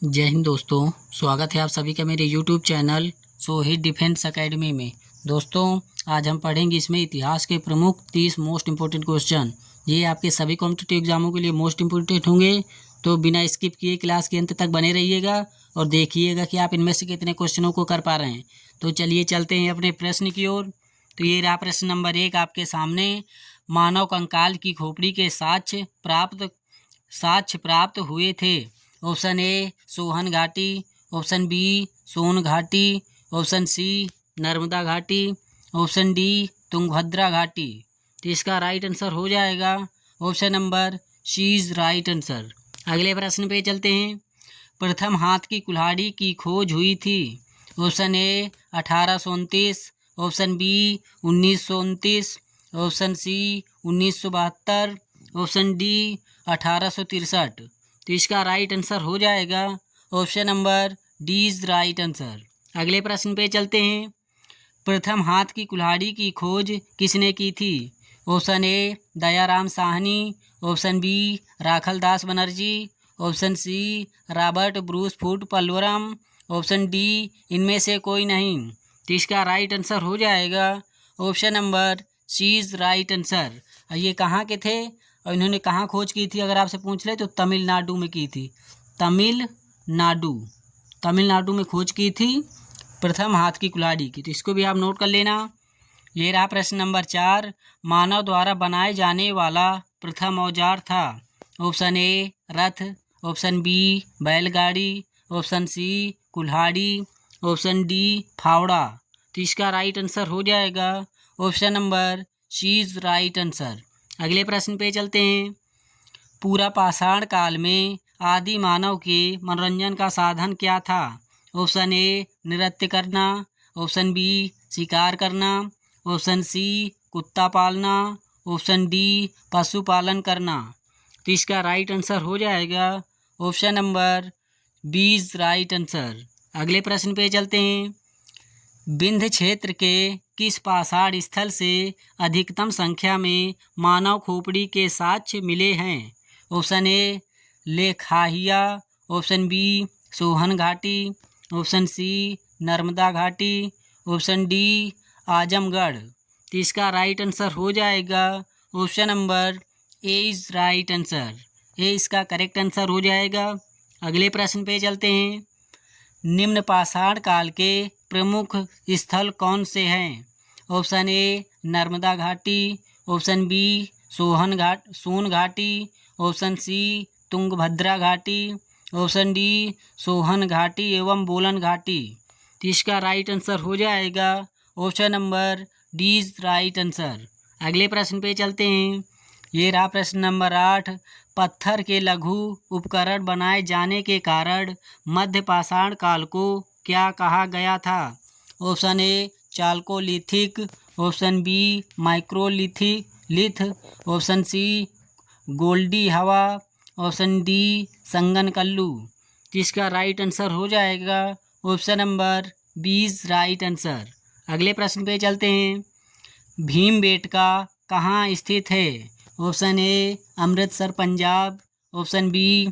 जय हिंद दोस्तों। स्वागत है आप सभी का मेरे यूट्यूब चैनल शोहिद डिफेंस एकेडमी में। दोस्तों, आज हम पढ़ेंगे इसमें इतिहास के प्रमुख 30 मोस्ट इम्पोर्टेंट क्वेश्चन। ये आपके सभी कॉम्पिटिटिव एग्जामों के लिए मोस्ट इम्पोर्टेंट होंगे, तो बिना स्किप किए क्लास के अंत तक बने रहिएगा और देखिएगा कि आप इनमें से कितने क्वेश्चनों को कर पा रहे हैं। तो चलिए चलते हैं अपने प्रश्न की ओर। तो ये रहा प्रश्न नंबर 1 आपके सामने। मानव कंकाल की खोपड़ी के साक्ष्य प्राप्त हुए थे। ऑप्शन ए सोहन घाटी, ऑप्शन बी सोन घाटी, ऑप्शन सी नर्मदा घाटी, ऑप्शन डी तुंगभद्रा घाटी। तो इसका राइट आंसर हो जाएगा option number C is right answer. अगले प्रश्न पे चलते हैं। प्रथम हाथ की कुल्हाड़ी की खोज हुई थी। Option A 1829, option B 1929, option C 1972, option D 1863। तो इसका राइट आंसर हो जाएगा option number D is right answer. अगले प्रश्न पे चलते हैं। प्रथम हाथ की कुल्हाड़ी की खोज किसने की थी। Option A Dayaram Sahni, option B Rakhaldas Banerjee, option C Robert Bruce Foote Pallavaram, option D इनमें से कोई नहीं। तो इसका राइट आंसर हो जाएगा option number C is right answer. ये कहाँ के थे और इन्होंने कहाँ खोज की थी, अगर आपसे पूछ ले तो तमिलनाडु में की थी। तमिलनाडु में खोज की थी प्रथम हाथ की कुल्हाड़ी की। तो इसको भी आप नोट कर लेना। ये रहा प्रश्न नंबर 4। मानव द्वारा बनाए जाने वाला प्रथम औजार था। ऑप्शन ए रथ, ऑप्शन बी बैलगाड़ी, ऑप्शन सी कुल्हाड़ी, ऑप्शन डी फावड़ा। तो इसका राइट आंसर हो जाएगा option number C is right answer. अगले प्रश्न पे चलते हैं। पूरा पाषाण काल में आदि मानव के मनोरंजन का साधन क्या था। ऑप्शन ए नृत्य करना, ऑप्शन बी शिकार करना, ऑप्शन सी कुत्ता पालना, ऑप्शन डी पशुपालन करना। तो इसका राइट आंसर हो जाएगा option number B is right answer. अगले प्रश्न पे चलते हैं। विंध्य क्षेत्र के किस पाषाण स्थल से अधिकतम संख्या में मानव खोपड़ी के साक्ष्य मिले हैं। Option A Lekhahia, option B Sohan घाटी, ऑप्शन सी नर्मदा घाटी, ऑप्शन डी आजमगढ़। तो इसका राइट आंसर हो जाएगा option number A is right answer. A इसका करेक्ट आंसर हो जाएगा। अगले प्रश्न पे चलते हैं। निम्न पाषाण काल के प्रमुख स्थल कौन से हैं। ऑप्शन ए नर्मदा घाटी, ऑप्शन बी सोन घाटी, ऑप्शन सी तुंगभद्रा घाटी, ऑप्शन डी सोहन घाटी एवं बोलन घाटी। तो इसका राइट आंसर हो जाएगा option number D is right answer. अगले प्रश्न पे चलते हैं। ये रहा प्रश्न नंबर 8। पत्थर के लघु उपकरण बनाए जाने के कारण मध्य पाषाण काल को क्या कहा गया था। Option A chalcolithic, option B microlith, option C गोल्डी हवा, ऑप्शन डी संगनकल्लू। तो इसका राइट आंसर हो जाएगा option number B is right answer. अगले प्रश्न पे चलते हैं। भीमबेटका कहाँ स्थित है। Option A Amritsar Punjab, option B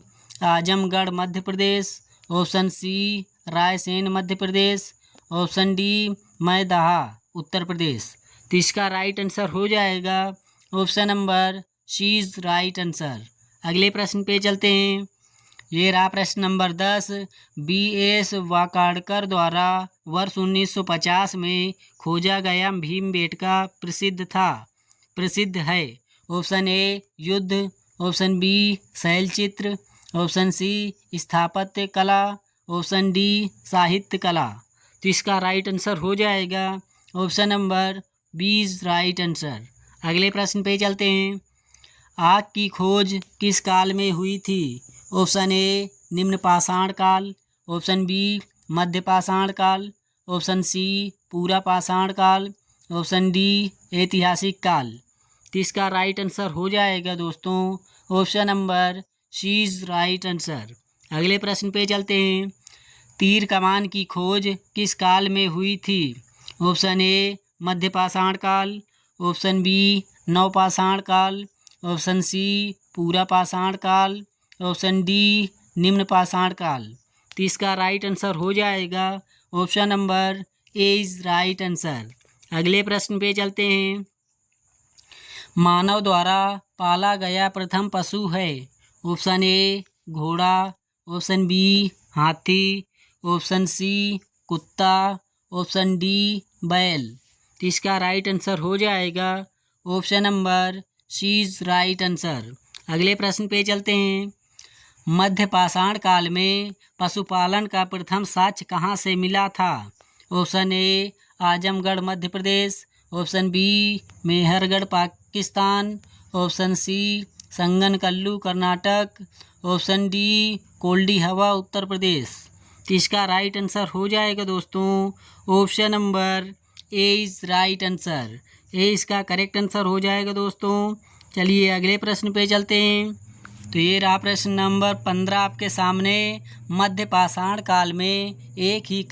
Azamgarh Madhya Pradesh, option C Raisen Madhya Pradesh, option D Maidaha Uttar Pradesh. तो इसका राइट आंसर हो जाएगा option number C is right answer. अगले प्रश्न पे चलते हैं। ये रहा प्रश्न नंबर 10। बी एस वाकाड़कर द्वारा वर्ष 1950 में खोजा गया भीमबेटका प्रसिद्ध है। ऑप्शन ए युद्ध, ऑप्शन बी शैलचित्र, ऑप्शन सी स्थापत्य कला, ऑप्शन डी साहित्य कला। तो इसका राइट आंसर हो जाएगा option number B is right answer. अगले प्रश्न पे चलते हैं। आग की खोज किस काल में हुई थी। ऑप्शन ए निम्न पाषाण काल, ऑप्शन बी मध्य पाषाण काल, ऑप्शन सी पूरा पाषाण काल, ऑप्शन डी ऐतिहासिक काल। तो इसका राइट आंसर हो जाएगा दोस्तों option number C is right answer. अगले प्रश्न पे चलते हैं। तीर कमान की खोज किस काल में हुई थी। ऑप्शन ए मध्य पाषाण काल, ऑप्शन बी नवपाषाण काल, ऑप्शन सी पूरा पाषाण काल, ऑप्शन डी निम्न पाषाण काल। तो इसका राइट आंसर हो जाएगा option number A is right answer. अगले प्रश्न पे चलते हैं। मानव द्वारा पाला गया प्रथम पशु है। ऑप्शन ए घोड़ा, ऑप्शन बी हाथी, ऑप्शन सी कुत्ता, ऑप्शन डी बैल। तो इसका राइट आंसर हो जाएगा option number C is right answer. अगले प्रश्न पे चलते हैं। मध्य पाषाण काल में पशुपालन का प्रथम साक्ष्य कहाँ से मिला था। Option A Azamgarh Madhya Pradesh, option B Mehrgarh Pakistan, option C Sanganakallu Karnataka, option D Koldihwa Uttar Pradesh. तो इसका राइट आंसर हो जाएगा दोस्तों option number A is right answer. A इसका करेक्ट आंसर हो जाएगा दोस्तों। चलिए अगले प्रश्न पे चलते हैं। तो ये रहा प्रश्न नंबर 15 आपके सामने। मध्य पाषाण काल में एक ही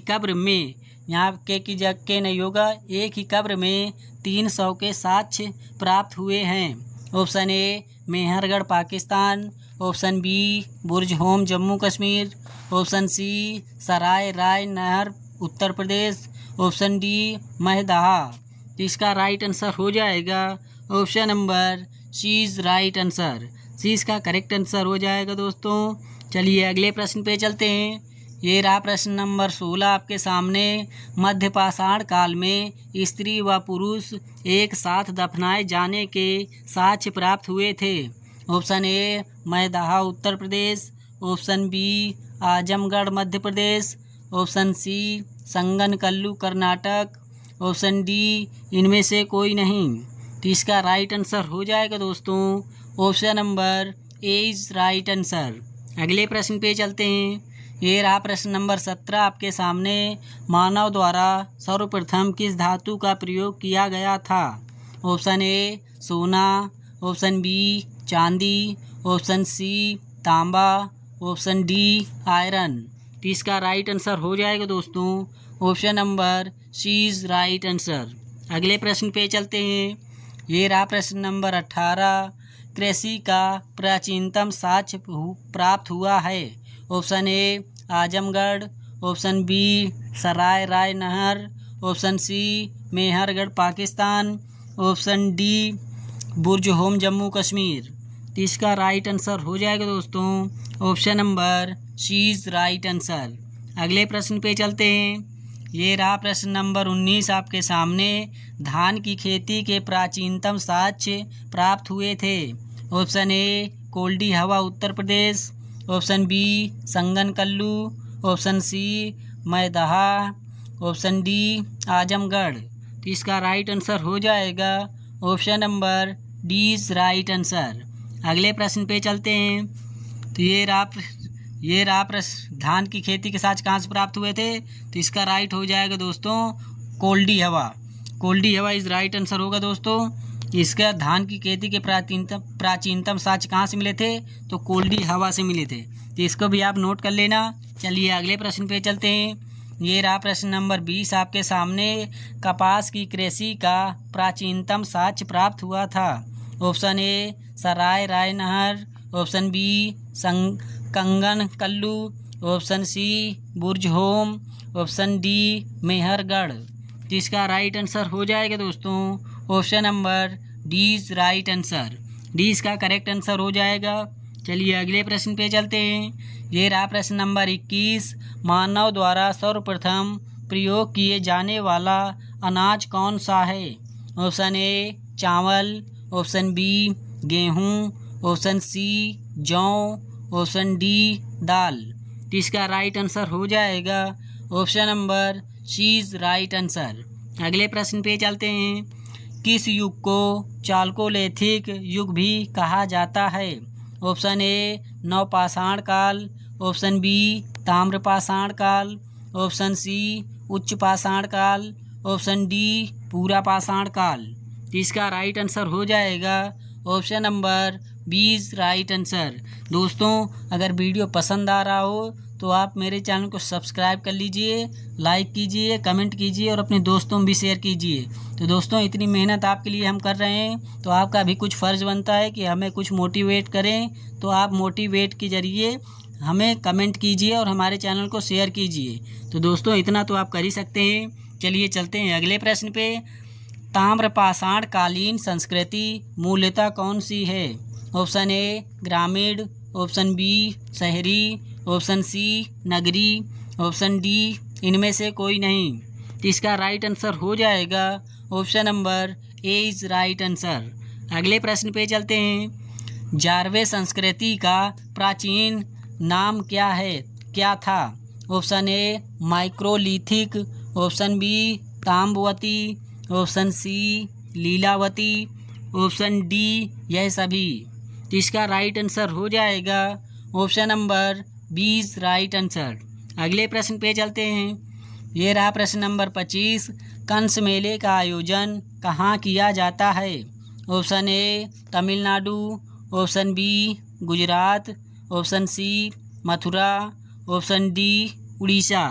कब्र में, यहाँ के की जग के नहीं होगा, एक ही कब्र में 300 के साक्ष्य प्राप्त हुए हैं। Option A Mehrgarh Pakistan, option B Burzahom Jammu Kashmir, option C Sarai Rai Nahar Uttar Pradesh, option D Mahadaha. तो इसका राइट आंसर हो जाएगा option number C is right answer. C इसका करेक्ट आंसर हो जाएगा दोस्तों। चलिए अगले प्रश्न पे चलते हैं। ये रहा प्रश्न नंबर 16 आपके सामने। मध्य पाषाण काल में स्त्री व पुरुष एक साथ दफनाए जाने के साक्ष्य प्राप्त हुए थे। Option A Maidaha Uttar Pradesh, option B Azamgarh Madhya Pradesh, option C Sanganakallu Karnataka, option D इनमें से कोई नहीं। तो इसका राइट आंसर हो जाएगा दोस्तों option number A is right answer. अगले प्रश्न पे चलते हैं। ये रहा प्रश्न नंबर 17 आपके सामने। मानव द्वारा सर्वप्रथम किस धातु का प्रयोग किया गया था। ऑप्शन ए सोना, ऑप्शन बी चांदी, ऑप्शन सी तांबा, ऑप्शन डी आयरन। तो इसका राइट आंसर हो जाएगा दोस्तों option number C is right answer. अगले प्रश्न पे चलते हैं। ये रहा प्रश्न नंबर 18। कृषि का प्राचीनतम साक्ष्य प्राप्त हुआ है। Option A Azamgarh, option B Sarai Rai Nahar, option C Mehrgarh Pakistan, option D Burzahom Jammu Kashmir. तो इसका राइट आंसर हो जाएगा दोस्तों option number C is right answer. अगले प्रश्न पे चलते हैं। ये रहा प्रश्न नंबर 19 आपके सामने। धान की खेती के प्राचीनतम साक्ष्य प्राप्त हुए थे। Option A Koldihwa Uttar Pradesh, option B Sanganakallu, option C Maidaha, option D Azamgarh. तो इसका राइट आंसर हो जाएगा option number D is right answer. अगले प्रश्न पे चलते हैं। तो ये रहा प्रश्न धान की खेती के साक्ष्य कहाँ से प्राप्त हुए थे। तो इसका राइट हो जाएगा दोस्तों कोल्डी हवा। कोल्डी हवा इज राइट आंसर होगा दोस्तों। इसका धान की खेती के प्राचीनतम साक्ष्य कहाँ से मिले थे तो कोल्डी हवा से मिले थे। तो इसको भी आप नोट कर लेना। चलिए अगले प्रश्न पे चलते हैं। ये रहा प्रश्न नंबर 20 आपके सामने। कपास की कृषि का प्राचीनतम साक्ष्य प्राप्त हुआ था। ऑप्शन ए सराय Rai Nahar, option B कंगनकल्लू, option C बुर्ज होम, ऑप्शन डी मेहरगढ़। तो इसका राइट आंसर हो जाएगा दोस्तों option number D is right answer. D इसका करेक्ट आंसर हो जाएगा। चलिए अगले प्रश्न पे चलते हैं। ये रहा प्रश्न नंबर 21। मानव द्वारा सर्वप्रथम प्रयोग किए जाने वाला अनाज कौन सा है। ऑप्शन ए चावल, ऑप्शन बी गेहूँ, ऑप्शन सी जौ, ऑप्शन डी दाल। तो इसका राइट आंसर हो जाएगा option number C is right answer. अगले प्रश्न पे चलते हैं। किस युग को चालकोलिथिक युग भी कहा जाता है। ऑप्शन ए नवपाषाण काल, ऑप्शन बी ताम्रपाषाण काल, ऑप्शन सी उच्च पाषाण काल, ऑप्शन डी पूरा पाषाण काल। तो इसका राइट आंसर हो जाएगा option number B is right answer. दोस्तों अगर वीडियो पसंद आ रहा हो तो आप मेरे चैनल को सब्सक्राइब कर लीजिए, लाइक कीजिए, कमेंट कीजिए और अपने दोस्तों में भी शेयर कीजिए। तो दोस्तों इतनी मेहनत आपके लिए हम कर रहे हैं, तो आपका भी कुछ फ़र्ज़ बनता है कि हमें कुछ मोटिवेट करें। तो आप मोटिवेट के ज़रिए हमें कमेंट कीजिए और हमारे चैनल को शेयर कीजिए। तो दोस्तों इतना तो आप कर ही सकते हैं। चलिए चलते हैं अगले प्रश्न पे। ताम्रपाषाण कालीन संस्कृति मूलतः कौन सी है? ऑप्शन ए ग्रामीण, ऑप्शन बी शहरी, ऑप्शन सी नगरी, ऑप्शन डी इनमें से कोई नहीं। तो इसका राइट आंसर हो जाएगा option number A is right answer. अगले प्रश्न पे चलते हैं। जारवे संस्कृति का प्राचीन नाम क्या था? Option A microlithic, option B Tamravati, option C Lilavati, option D यह सभी। तो इसका राइट आंसर हो जाएगा ऑप्शन नंबर 20 राइट आंसर। अगले प्रश्न पे चलते हैं। ये रहा प्रश्न नंबर 25। कंस मेले का आयोजन कहाँ किया जाता है? Option A Tamil Nadu, option B Gujarat, option C Mathura, option D Orissa.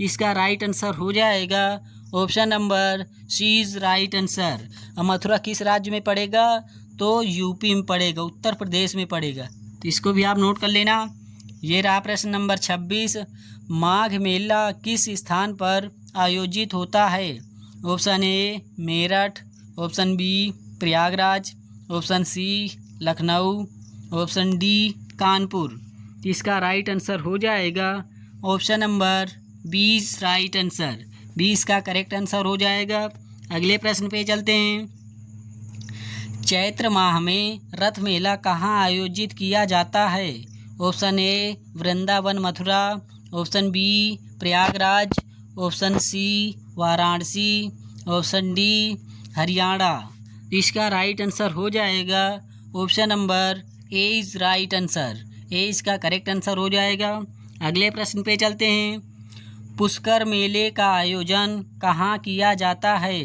इसका राइट आंसर हो जाएगा option number C is right answer. अब मथुरा किस राज्य में पड़ेगा? तो यूपी में पड़ेगा, उत्तर प्रदेश में पड़ेगा। तो इसको भी आप नोट कर लेना। ये रहा प्रश्न नंबर 26। माघ मेला किस स्थान पर आयोजित होता है? Option A Meerut, option B Prayagraj, option C Lucknow, option D Kanpur. इसका राइट आंसर हो जाएगा ऑप्शन नंबर 20 राइट आंसर। 20 का करेक्ट आंसर हो जाएगा। अगले प्रश्न पे चलते हैं। चैत्र माह में रथ मेला कहाँ आयोजित किया जाता है? Option A Vrindavan Mathura, option B Prayagraj, option C Varanasi, option D Haryana. इसका राइट आंसर हो जाएगा option number A is right answer. A इसका करेक्ट आंसर हो जाएगा। अगले प्रश्न पे चलते हैं। पुष्कर मेले का आयोजन कहाँ किया जाता है?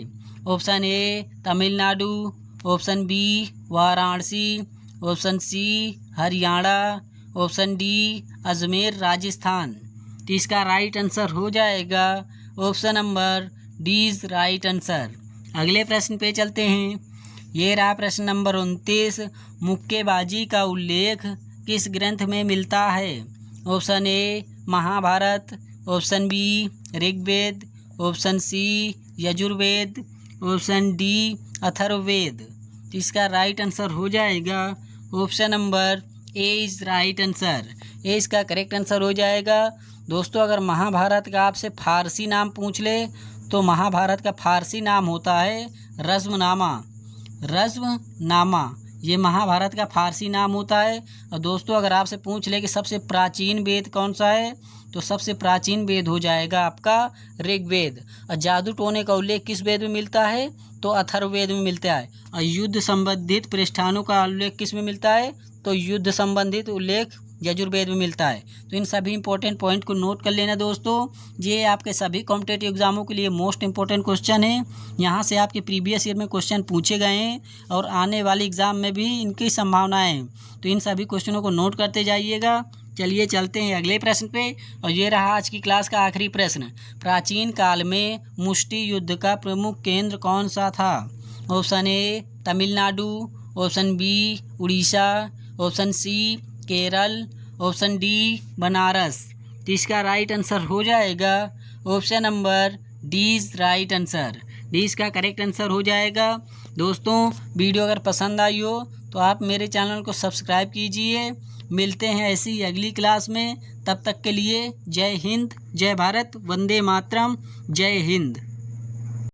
Option A Tamil Nadu, option B Varanasi, option C Haryana, option D Ajmer Rajasthan. तो इसका राइट आंसर हो जाएगा option number D is right answer. अगले प्रश्न पे चलते हैं। ये रहा प्रश्न नंबर 29। मुक्केबाजी का उल्लेख किस ग्रंथ में मिलता है? Option A Mahabharat, option B Rigveda, option C Yajurveda, option D Atharvaveda. इसका राइट आंसर हो जाएगा option number A is right answer. A इसका करेक्ट आंसर हो जाएगा। दोस्तों अगर महाभारत का आपसे फारसी नाम पूछ ले तो महाभारत का फारसी नाम होता है रज़्मनामा। रज़्मनामा ये महाभारत का फारसी नाम होता है। और दोस्तों अगर आपसे पूछ ले कि सबसे प्राचीन वेद कौन सा है, तो सबसे प्राचीन वेद हो जाएगा आपका ऋग्वेद। और जादू टोने का उल्लेख किस वेद में मिलता है? तो अथर्ववेद में मिलता है। और युद्ध संबंधित प्रतिष्ठानों का उल्लेख किस में मिलता है? तो युद्ध संबंधित उल्लेख यजुर्वेद में मिलता है। तो इन सभी इंपॉर्टेंट पॉइंट को नोट कर लेना दोस्तों। ये आपके सभी कॉम्पिटेटिव एग्जामों के लिए मोस्ट इंपॉर्टेंट क्वेश्चन है। यहाँ से आपके प्रीवियस ईयर में क्वेश्चन पूछे गए हैं और आने वाले एग्ज़ाम में भी इनकी संभावनाएं हैं। तो इन सभी क्वेश्चनों को नोट करते जाइएगा। चलिए चलते हैं अगले प्रश्न पे। और ये रहा आज की क्लास का आखिरी प्रश्न। प्राचीन काल में मुष्टि युद्ध का प्रमुख केंद्र कौन सा था? Option A Tamil Nadu, option B Orissa, option C Kerala, option D Banaras. तो इसका राइट आंसर हो जाएगा option number D is right answer. D इसका करेक्ट आंसर हो जाएगा। दोस्तों वीडियो अगर पसंद आई हो तो आप मेरे चैनल को सब्सक्राइब कीजिए। मिलते हैं ऐसी अगली क्लास में। तब तक के लिए जय हिंद, जय भारत, वंदे मातरम, जय हिंद।